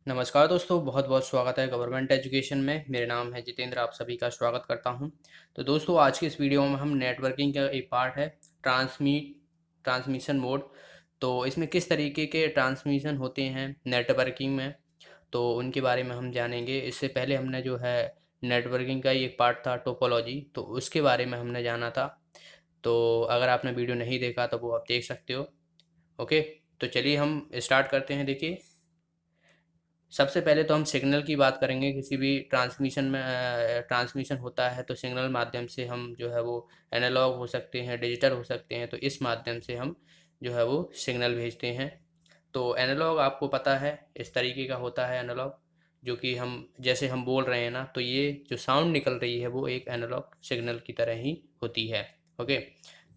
नमस्कार दोस्तों, बहुत बहुत स्वागत है गवर्नमेंट एजुकेशन में। मेरा नाम है जितेंद्र, आप सभी का स्वागत करता हूं। तो दोस्तों, आज की इस वीडियो में हम नेटवर्किंग का एक पार्ट है ट्रांसमिशन मोड। तो इसमें किस तरीके के ट्रांसमिशन होते हैं नेटवर्किंग में, तो उनके बारे में हम जानेंगे। इससे पहले हमने जो है नेटवर्किंग का ही एक पार्ट था टोपोलॉजी, तो उसके बारे में हमने जाना था। तो अगर आपने वीडियो नहीं देखा तो वो आप देख सकते हो। ओके, तो चलिए हम स्टार्ट करते हैं। देखिए, सबसे पहले तो हम सिग्नल की बात करेंगे। किसी भी ट्रांसमिशन में ट्रांसमिशन होता है तो सिग्नल माध्यम से हम जो है वो एनालॉग हो सकते हैं, डिजिटल हो सकते हैं। तो इस माध्यम से हम जो है वो सिग्नल भेजते हैं। तो एनालॉग आपको पता है इस तरीके का होता है एनालॉग, जो कि हम जैसे हम बोल रहे हैं ना, तो ये जो साउंड निकल रही है वो एक एनालॉग सिग्नल की तरह ही होती है। ओके,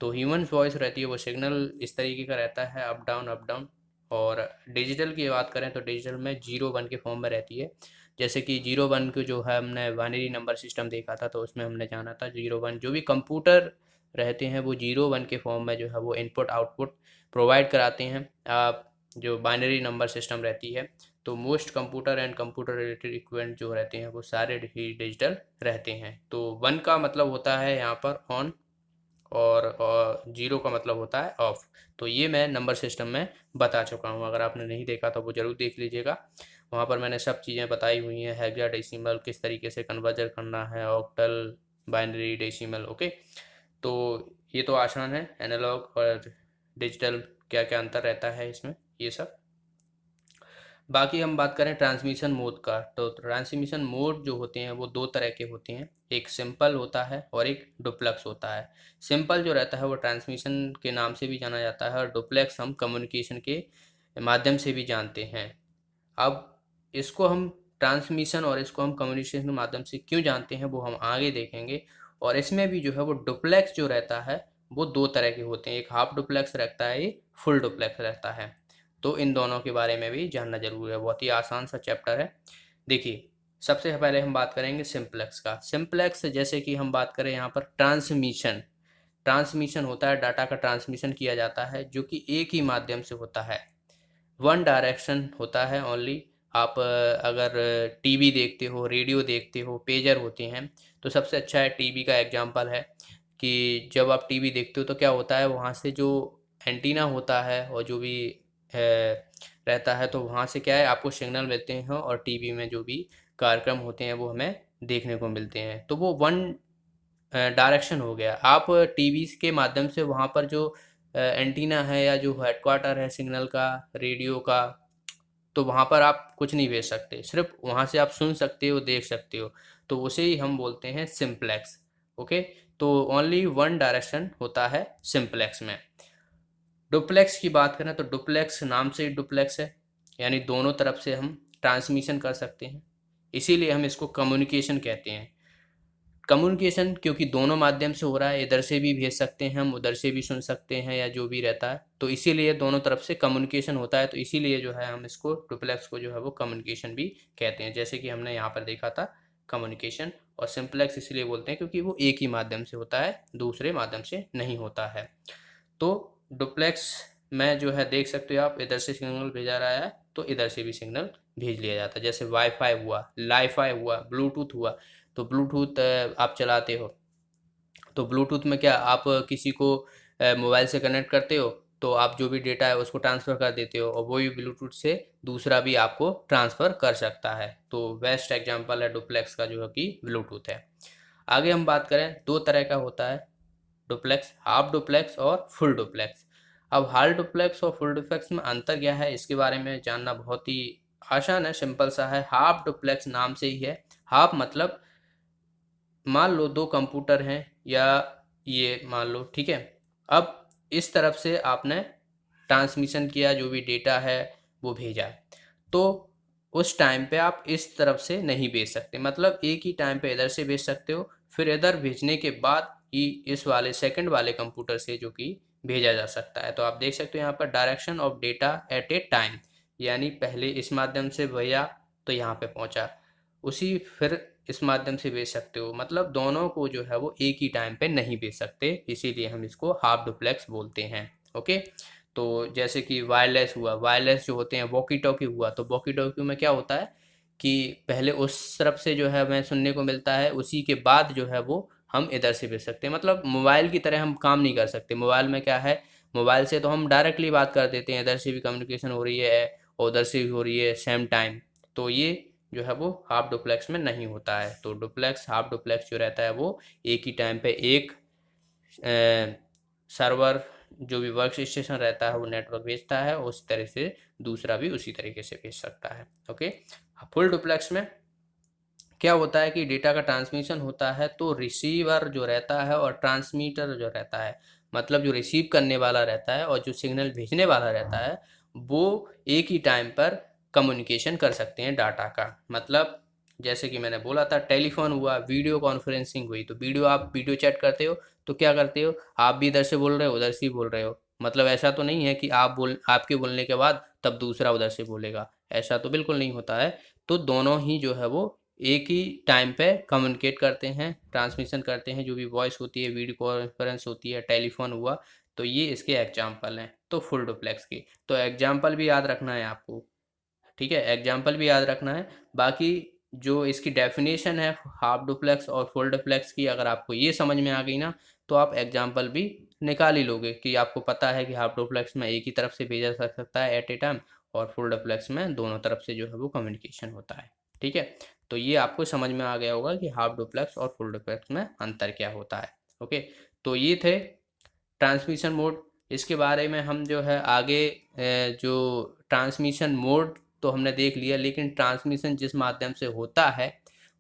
तो ह्यूमन वॉइस रहती है, वो सिग्नल इस तरीके का रहता है, अप डाउन अप डाउन। और डिजिटल की बात करें तो डिजिटल में जीरो वन के फॉर्म में रहती है। जैसे कि जीरो वन को जो है हमने बाइनरी नंबर सिस्टम देखा था, तो उसमें हमने जाना था जीरो वन। जो भी कंप्यूटर रहते हैं वो जीरो वन के फॉर्म में जो है वो इनपुट आउटपुट प्रोवाइड कराते हैं। आप जो बाइनरी नंबर सिस्टम रहती है, तो most computer and computer related equipment जो रहते हैं वो सारे ही डिजिटल रहते हैं। तो वन का मतलब होता है यहाँ पर ऑन, और जीरो का मतलब होता है ऑफ। तो ये मैं नंबर सिस्टम में बता चुका हूँ। अगर आपने नहीं देखा तो वो ज़रूर देख लीजिएगा। वहाँ पर मैंने सब चीज़ें बताई हुई हैं, हेक्साडेसिमल किस तरीके से कन्वर्जन करना है, ऑक्टल, बाइनरी, डेसिमल। ओके, तो ये तो आसान है। एनालॉग और डिजिटल क्या क्या अंतर रहता है इसमें, ये सब। बाकी हम बात करें ट्रांसमिशन मोड का, तो ट्रांसमिशन मोड जो होते हैं वो दो तरह के होते हैं। एक सिंपल होता है और एक डुप्लेक्स होता है। सिंपल जो रहता है वो ट्रांसमिशन के नाम से भी जाना जाता है, और डुप्लेक्स हम कम्युनिकेशन के माध्यम से भी जानते हैं। अब इसको हम ट्रांसमिशन और इसको हम कम्युनिकेशन के माध्यम से क्यों जानते हैं वो हम आगे देखेंगे। और इसमें भी जो है वो डुप्लेक्स जो रहता है वो दो तरह के होते हैं। एक हाफ डुप्लेक्स रहता है, एक फुल डुप्लेक्स रहता है। तो इन दोनों के बारे में भी जानना जरूरी है। बहुत ही आसान सा चैप्टर है। देखिए, सबसे पहले हम बात करेंगे सिंप्लेक्स का। सिंप्लेक्स जैसे कि हम बात करें यहाँ पर ट्रांसमिशन। ट्रांसमिशन होता है, डाटा का ट्रांसमिशन किया जाता है, जो कि एक ही माध्यम से होता है, वन डायरेक्शन होता है ओनली। आप अगर टीवी देखते हो, रेडियो देखते हो, पेजर होते हैं, तो सबसे अच्छा है टीवी का एग्जांपल है कि जब आप टीवी देखते हो तो क्या होता है, वहाँ से जो एंटीना होता है और जो भी रहता है, तो वहाँ से क्या है आपको सिग्नल मिलते हैं, और टीवी में जो भी कार्यक्रम होते हैं वो हमें देखने को मिलते हैं। तो वो वन डायरेक्शन हो गया। आप टीवी के माध्यम से वहाँ पर जो एंटीना है या जो हेडक्वार्टर है सिग्नल का, रेडियो का, तो वहाँ पर आप कुछ नहीं भेज सकते, सिर्फ वहाँ से आप सुन सकते हो, देख सकते हो। तो उसे ही हम बोलते हैं सिंप्लेक्स। ओके, तो ओनली वन डायरेक्शन होता है सिंप्लेक्स में। डुप्लेक्स की बात करें तो डुप्लेक्स नाम से ही डुप्लेक्स है, यानी दोनों तरफ से हम ट्रांसमिशन कर सकते हैं, इसीलिए हम इसको कम्युनिकेशन कहते हैं। कम्युनिकेशन क्योंकि दोनों माध्यम से हो रहा है, इधर से भी भेज सकते हैं हम, उधर से भी सुन सकते हैं, या जो भी रहता है, तो इसीलिए दोनों तरफ से कम्युनिकेशन होता है। तो इसीलिए जो है हम इसको डुप्लेक्स को जो है वो कम्युनिकेशन भी कहते हैं, जैसे कि हमने यहाँ पर देखा था कम्युनिकेशन। और सिंप्लेक्स इसलिए बोलते हैं क्योंकि वो एक ही माध्यम से होता है, दूसरे माध्यम से नहीं होता है। तो डुप्लेक्स में जो है देख सकते हो आप, इधर से सिग्नल भेजा रहा है तो इधर से भी सिग्नल भेज लिया जाता है। जैसे वाईफाई हुआ, लाईफाई हुआ, ब्लूटूथ हुआ। तो ब्लूटूथ आप चलाते हो, तो ब्लूटूथ में क्या आप किसी को मोबाइल से कनेक्ट करते हो, तो आप जो भी डेटा है उसको ट्रांसफ़र कर देते हो, और वही ब्लूटूथ से दूसरा भी आपको ट्रांसफ़र कर सकता है। तो बेस्ट एग्जांपल है डुप्लेक्स का जो है कि ब्लूटूथ है। आगे हम बात करें, दो तरह का होता है डुप्लेक्स, हाफ डुप्लेक्स और फुल डुप्लेक्स। अब हाफ डुप्लेक्स और फुल डुप्लेक्स में अंतर क्या है, इसके बारे में जानना बहुत ही आसान है, सिंपल सा है। हाफ डुप्लेक्स नाम से ही है। हाफ मतलब मान लो दो कंप्यूटर हैं, या ये मान लो, ठीक है। अब इस तरफ से आपने ट्रांसमिशन किया, जो भी डेटा है वो भेजा, तो उस टाइम पे आप इस तरफ से नहीं भेज सकते, मतलब एक ही टाइम पे इधर से भेज सकते हो, फिर इधर भेजने के बाद ही इस वाले सेकंड वाले कंप्यूटर से जो कि भेजा जा सकता है। तो आप देख सकते हो यहाँ पर direction of data eight A time, यानी पहले इस माध्यम से भेजा तो यहाँ पे पहुँचा, उसी फिर इस माध्यम से भेज सकते हो, मतलब दोनों को जो है वो एक ही टाइम पे नहीं भेज सकते, इसीलिए हम इसको हाफ डुप्लेक्स बोलते हैं। ओके, तो जैसे कि वायरलेस हुआ, वायरलेस जो होते हैं वॉकी टॉकी हुआ, तो वॉकी टॉकी में क्या होता है कि पहले उस तरफ से जो है हमें सुनने को मिलता है, उसी के बाद जो है वो हम इधर से भेज सकते हैं। मतलब मोबाइल की तरह हम काम नहीं कर सकते। मोबाइल में क्या है, मोबाइल से तो हम डायरेक्टली बात कर देते हैं, इधर से भी कम्युनिकेशन हो रही है और उधर से भी हो रही है सेम टाइम। तो ये जो है वो हाफ डुप्लेक्स में नहीं होता है। तो डुप्लेक्स, हाफ डुप्लेक्स जो रहता है वो एक ही टाइम पे एक सर्वर जो भी वर्क स्टेशन रहता है वो नेटवर्क भेजता है, उस तरह से दूसरा भी उसी तरीके से भेज सकता है। ओके। फुल डुप्लेक्स में क्या होता है कि डेटा का ट्रांसमिशन होता है, तो रिसीवर जो रहता है और ट्रांसमीटर जो रहता है, मतलब जो रिसीव करने वाला रहता है और जो सिग्नल भेजने वाला रहता है, वो एक ही टाइम पर कम्युनिकेशन कर सकते हैं डाटा का। मतलब जैसे कि मैंने बोला था, टेलीफोन हुआ, वीडियो कॉन्फ्रेंसिंग हुई, तो आप वीडियो चैट करते हो तो क्या करते हो, आप भी इधर से बोल रहे हो, उधर से ही बोल रहे हो। मतलब ऐसा तो नहीं है कि आपके बोलने के बाद तब दूसरा उधर से बोलेगा, ऐसा तो बिल्कुल नहीं होता है। तो दोनों ही जो है वो एक ही टाइम पे कम्युनिकेट करते हैं, ट्रांसमिशन करते हैं, जो भी वॉइस होती है, वीडियो कॉन्फ्रेंस होती है, टेलीफोन हुआ। तो ये इसके एग्जाम्पल हैं तो फुल डुप्लेक्स की। तो एग्जाम्पल भी याद रखना है आपको, ठीक है, एग्जाम्पल भी याद रखना है। बाकी जो इसकी डेफिनेशन है हाफ डुप्लेक्स और फुल डुप्लेक्स की, अगर आपको ये समझ में आ गई ना, तो आप एग्जाम्पल भी निकाल ही लोगे कि आपको पता है कि हाफ डुप्लेक्स में एक ही तरफ से भेजा जा सकता है एट ए टाइम, और फुल डुप्लेक्स में दोनों तरफ से जो है वो कम्युनिकेशन होता है। ठीक है, तो ये आपको समझ में आ गया होगा कि हाफ डुप्लेक्स और फुल डुप्लेक्स में अंतर क्या होता है। ओके, तो ये थे ट्रांसमिशन मोड। इसके बारे में हम जो है आगे जो ट्रांसमिशन मोड तो हमने देख लिया, लेकिन ट्रांसमिशन जिस माध्यम से होता है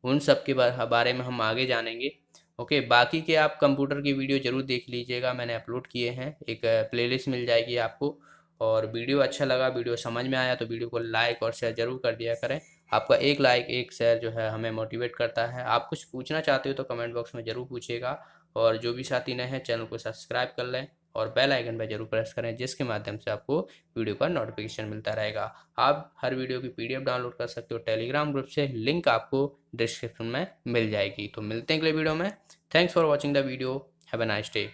उन सब के बारे में हम आगे जानेंगे। ओके, बाकी के आप कंप्यूटर की वीडियो ज़रूर देख लीजिएगा, मैंने अपलोड किए हैं, एक प्लेलिस्ट मिल जाएगी आपको। और वीडियो अच्छा लगा, वीडियो समझ में आया तो वीडियो को लाइक और शेयर ज़रूर कर दिया करें। आपका एक लाइक एक शेयर जो है हमें मोटिवेट करता है। आप कुछ पूछना चाहते हो तो कमेंट बॉक्स में ज़रूर पूछिएगा। और जो भी साथी नए हैं चैनल को सब्सक्राइब कर लें और बेल आइकन पर जरूर प्रेस करें, जिसके माध्यम से आपको वीडियो का नोटिफिकेशन मिलता रहेगा। आप हर वीडियो की पीडीएफ डाउनलोड कर सकते हो टेलीग्राम ग्रुप से, लिंक आपको डिस्क्रिप्शन में मिल जाएगी। तो मिलते हैं अगले वीडियो में। Thanks for watching the video, have a nice day.